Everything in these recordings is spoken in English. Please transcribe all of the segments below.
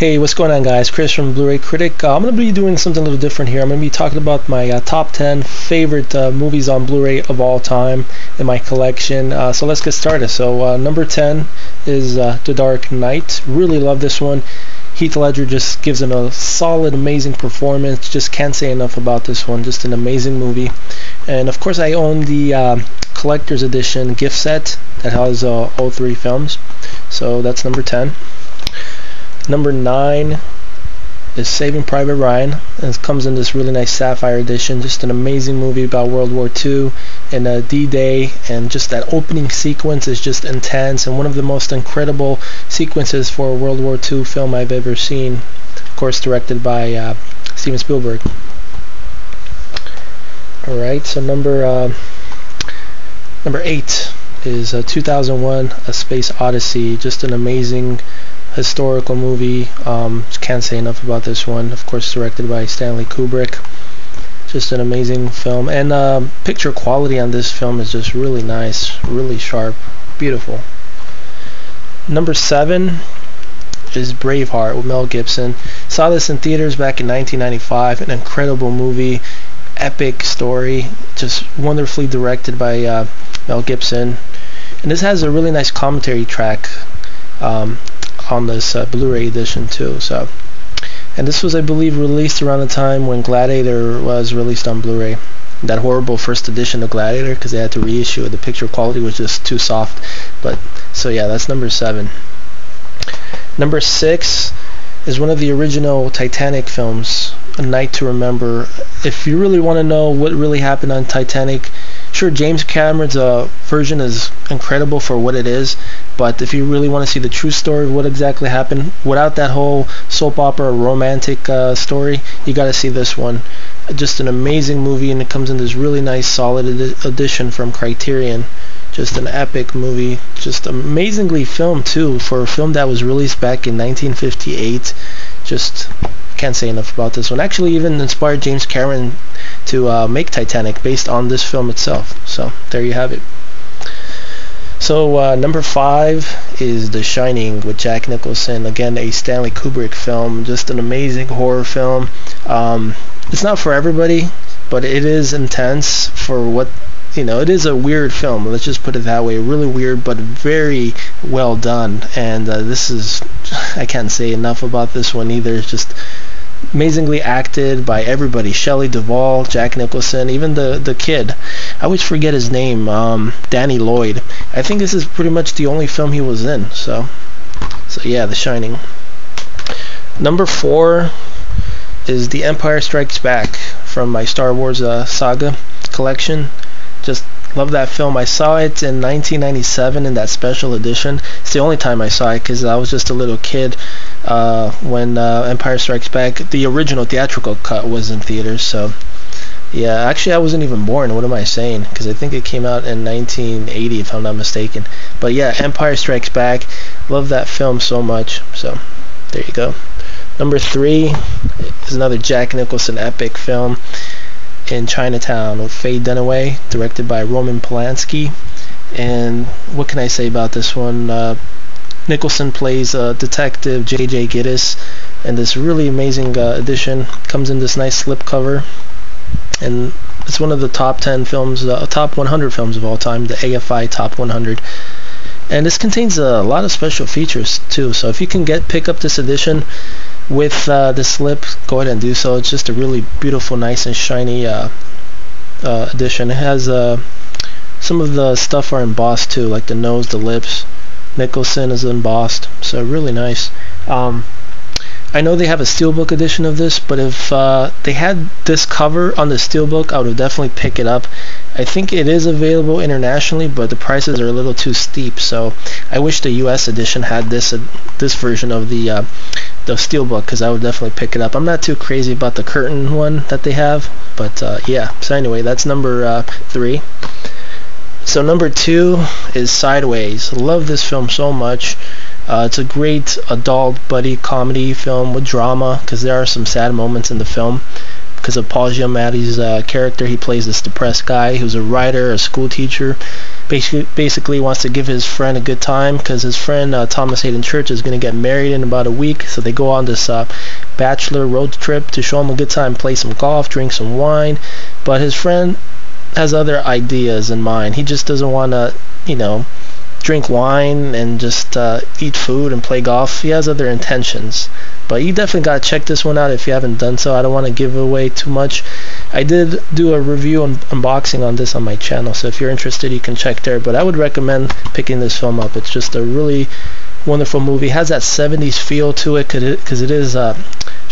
Hey, what's going on, guys? Chris from Blu-ray Critic. I'm going to be doing something a little different here. I'm going to be talking about my top 10 favorite movies on Blu-ray of all time in my collection. So let's get started. So number 10 is The Dark Knight. Really love this one. Heath Ledger just gives it a solid, amazing performance. Just can't say enough about this one. Just an amazing movie. And of course, I own the collector's edition gift set that has all three films. So that's number 10. Number 9 is Saving Private Ryan, and it comes in this really nice sapphire edition. Just an amazing movie about World War II and D-Day, and just that opening sequence is just intense and one of the most incredible sequences for a World War II film I've ever seen. Of course, directed by Steven Spielberg. Alright, so number 8 is 2001 A Space Odyssey. Just an amazing historical movie. Can't say enough about this one. Of course, directed by Stanley Kubrick. Just an amazing film, and picture quality on this film is just really nice, really sharp, beautiful. Number 7 is Braveheart with Mel Gibson. Saw this in theaters back in 1995. An incredible movie, epic story, just wonderfully directed by Mel Gibson. And this has a really nice commentary track on this Blu-ray edition too. And this was, I believe, released around the time when Gladiator was released on Blu-ray. That horrible first edition of Gladiator, because they had to reissue it. The picture quality was just too soft. But so yeah, that's number 7. Number 6 is one of the original Titanic films, A Night to Remember. If you really want to know what really happened on Titanic, sure, James Cameron's version is incredible for what it is, but if you really want to see the true story of what exactly happened, without that whole soap opera romantic story, you got to see this one. Just an amazing movie, and it comes in this really nice, solid edition from Criterion. Just an epic movie, just amazingly filmed too, for a film that was released back in 1958. Just can't say enough about this one. Actually, even inspired James Cameron to make Titanic based on this film itself. So there you have it. So number 5 is The Shining with Jack Nicholson. Again, a Stanley Kubrick film. Just an amazing horror film. It's not for everybody, but it is intense for what, it is a weird film. Let's just put it that way. Really weird, but very well done. And this is, I can't say enough about this one either. It's just amazingly acted by everybody. Shelley Duvall, Jack Nicholson, even the kid. I always forget his name. Danny Lloyd. I think this is pretty much the only film he was in. So yeah, The Shining. Number 4 is The Empire Strikes Back from my Star Wars saga collection. Just love that film. I saw it in 1997 in that special edition. It's the only time I saw it because I was just a little kid when Empire Strikes Back, the original theatrical cut, was in theaters. So yeah, actually I wasn't even born. What am I saying? Because I think it came out in 1980 if I'm not mistaken. But yeah, Empire Strikes Back. Love that film so much. So there you go. Number 3 is another Jack Nicholson epic film, in Chinatown with Faye Dunaway, directed by Roman Polanski. And what can I say about this one? Nicholson plays Detective J.J. Gittes, and this really amazing edition comes in this nice slipcover, and it's one of the top 10 films, top 100 films of all time, the AFI Top 100. And this contains a lot of special features too, so if you can pick up this edition with the slip, go ahead and do so. It's just a really beautiful, nice and shiny edition. It has some of the stuff are embossed too, like the nose, the lips. Nicholson is embossed, so really nice. I know they have a steelbook edition of this, but if they had this cover on the steelbook, I would have definitely picked it up. I think it is available internationally, but the prices are a little too steep, so I wish the US edition had this version of the steelbook, because I would definitely pick it up. I'm not too crazy about the curtain one that they have, but yeah. So anyway, that's number 3. So number 2 is Sideways. Love this film so much. It's a great adult buddy comedy film with drama, because there are some sad moments in the film. because of Paul Giamatti's character. He plays this depressed guy who's a writer, a school teacher. Basically wants to give his friend a good time because his friend Thomas Hayden Church is going to get married in about a week. So they go on this bachelor road trip to show him a good time, play some golf, drink some wine. But his friend has other ideas in mind. He just doesn't want to, drink wine and just eat food and play golf. He has other intentions. But you definitely got to check this one out if you haven't done so. I don't want to give away too much. I did do a review and unboxing on this on my channel, so if you're interested, you can check there. But I would recommend picking this film up. It's just a really wonderful movie. It has that 70s feel to it because it is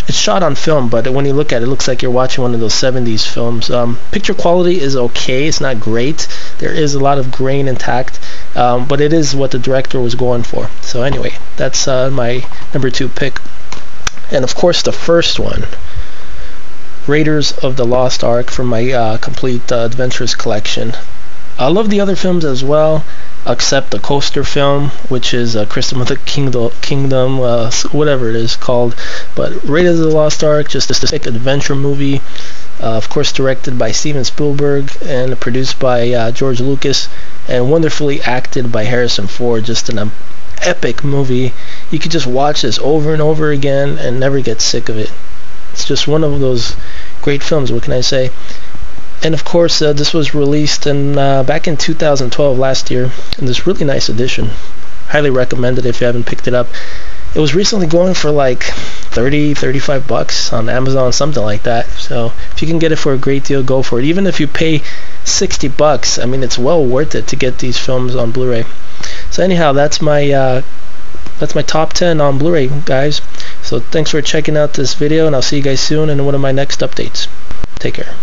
it's shot on film, but when you look at it, it looks like you're watching one of those 70s films. Picture quality is okay. It's not great. There is a lot of grain intact, but it is what the director was going for. So anyway, that's my number 2 pick. And of course the first one, Raiders of the Lost Ark, from my complete adventures collection. I love the other films as well, except the coaster film, which is Crystal of the Kingdom, whatever it is called. But Raiders of the Lost Ark, just a sick adventure movie, of course directed by Steven Spielberg and produced by George Lucas, and wonderfully acted by Harrison Ford. Just an epic movie. You could just watch this over and over again and never get sick of it. It's just one of those great films, what can I say? And of course, this was released back in 2012, last year, in this really nice edition. Highly recommend it if you haven't picked it up. It was recently going for like $30-35 on Amazon, something like that. So if you can get it for a great deal, go for it. Even if you pay $60, I mean, it's well worth it to get these films on Blu-ray. So anyhow, that's my top 10 on Blu-ray, guys. So thanks for checking out this video, and I'll see you guys soon in one of my next updates. Take care.